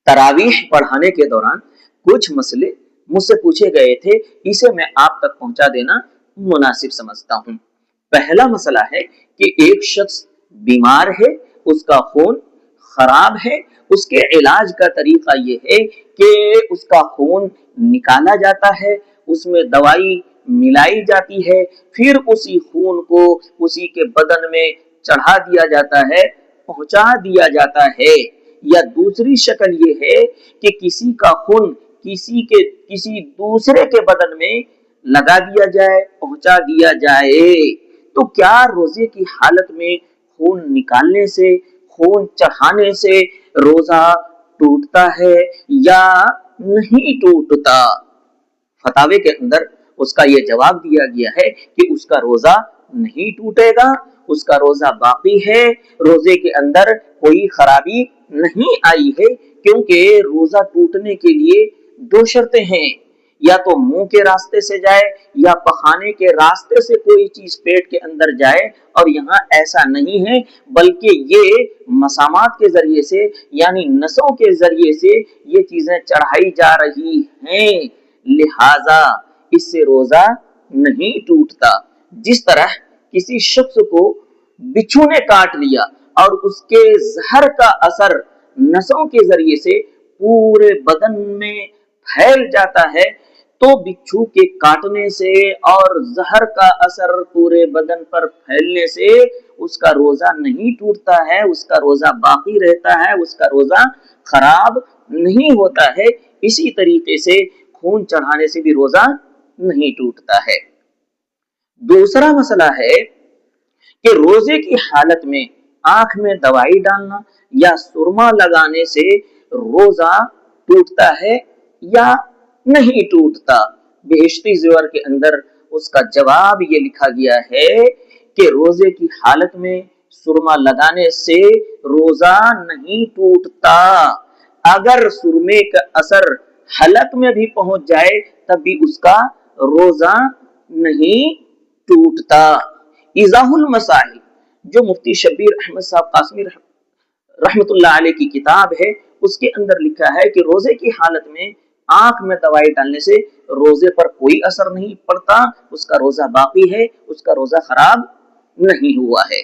तरावीह पढ़ाने के दौरान कुछ मसले मुझसे पूछे गए थे, इसे मैं आप तक पहुंचा देना मुनासिब समझता हूं। पहला मसला है कि एक शख्स बीमार है, उसका खून खराब है, उसके इलाज का तरीका ये है कि उसका खून निकाला जाता है, उसमें दवाई मिलाई जाती है, फिर उसी खून को उसी के बदन में चढ़ा दिया जाता है, पहुंचा दिया जाता है। या दूसरी शक्ल ये है कि किसी का खून किसी दूसरे के बदन में लगा दिया जाए, पहुंचा दिया जाए। तो क्या रोजे की हालत में खून निकालने से, खून चढ़ाने से रोजा टूटता है या नहीं टूटता? फतावे के अंदर उसका यह जवाब दिया गया है कि उसका रोजा नहीं टूटेगा, उसका रोजा बाकी है, रोजे के अंदर कोई खराबी नहीं आई है, क्योंकि रोजा टूटने के लिए दो शर्तें हैं, या तो मुंह के रास्ते से जाए या पखाने के रास्ते से कोई चीज पेट के अंदर जाए, और यहाँ ऐसा नहीं है, बल्कि ये मसामात के जरिए से यानी नसों के जरिए से ये चीजें चढ़ाई जा रही हैं, लिहाजा इससे रोजा नहीं टूटता। जिस तरह किसी शख्स को बिच्छू ने काट लिया और उसके जहर का असर नसों के जरिए से पूरे बदन में फैल जाता है, तो बिच्छू के काटने से और जहर का असर पूरे बदन पर फैलने से उसका रोजा नहीं टूटता है, उसका रोजा बाकी रहता है, उसका रोजा खराब नहीं होता है। इसी तरीके से खून चढ़ाने से भी रोजा नहीं टूटता है। दूसरा मसला है कि रोजे की हालत में आंख में दवाई डालना या सुरमा लगाने से रोजा टूटता है या नहीं टूटता। बेहिश्ती ज़िवर के अंदर उसका जवाब ये लिखा गया है कि रोजे की हालत में सुरमा लगाने से रोजा नहीं टूटता। अगर सुरमे का असर हलक में भी पहुंच जाए तब भी उसका रोजा नहीं टूटता। इज़ाहुल मसाइल जो मुफ्ती शब्बीर अहमद साहब कासमी रहमतुल्लाह अलैह की किताब है, उसके अंदर लिखा है कि रोजे की हालत में आंख में दवाई डालने से रोजे पर कोई असर नहीं पड़ता, उसका रोजा बाकी है, उसका रोजा खराब नहीं हुआ है।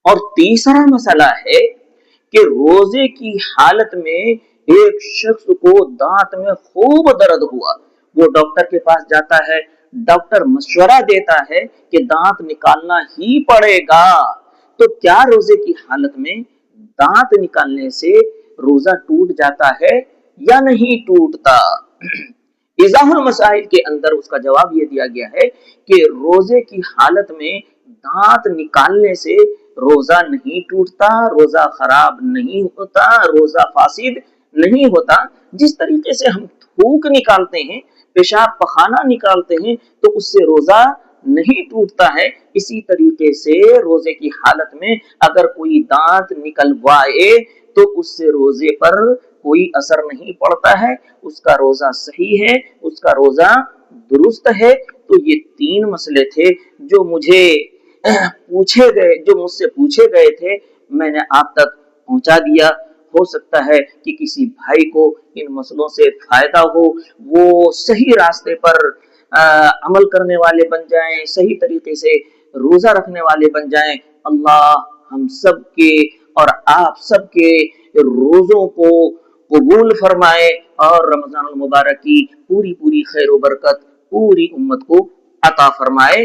और तीसरा मसला है कि रोजे की हालत में एक शख्स को दांत में खूब दर्द हुआ, वो डॉक्टर के पास जाता है, डॉक्टर मशवरा देता है कि दांत निकालना ही पड़ेगा, तो क्या रोजे की हालत में दांत निकालने से रोजा टूट जाता है या नहीं टूटता? इज़ाहुल मसाइल के अंदर उसका जवाब यह दिया गया है कि रोजे की हालत में दांत निकालने से रोजा नहीं टूटता, रोजा खराब नहीं होता, रोजा फासिद नहीं होता। जिस तरीके से हम थूक निकालते हैं, पेशाब पखाना निकालते हैं, तो उससे रोजा नहीं टूटता है, इसी तरीके से रोजे की हालत में अगर कोई दांत निकलवाए तो उससे रोजे पर कोई असर नहीं पड़ता है, उसका रोजा सही है, उसका रोजा दुरुस्त है। तो ये तीन मसले थे जो मुझसे पूछे गए थे, मैंने आप तक पहुंचा दिया। हो सकता है कि किसी भाई को इन मसलों से फायदा हो, वो सही रास्ते पर अमल करने वाले बन जाएं, सही तरीके से रोजा रखने वाले बन जाएं। अल्लाह हम सब के और आप सब के रोजों को कबूल फरमाए और रमजान मुबारक की पूरी पूरी खैर व बरकत पूरी उम्मत को अता फरमाए।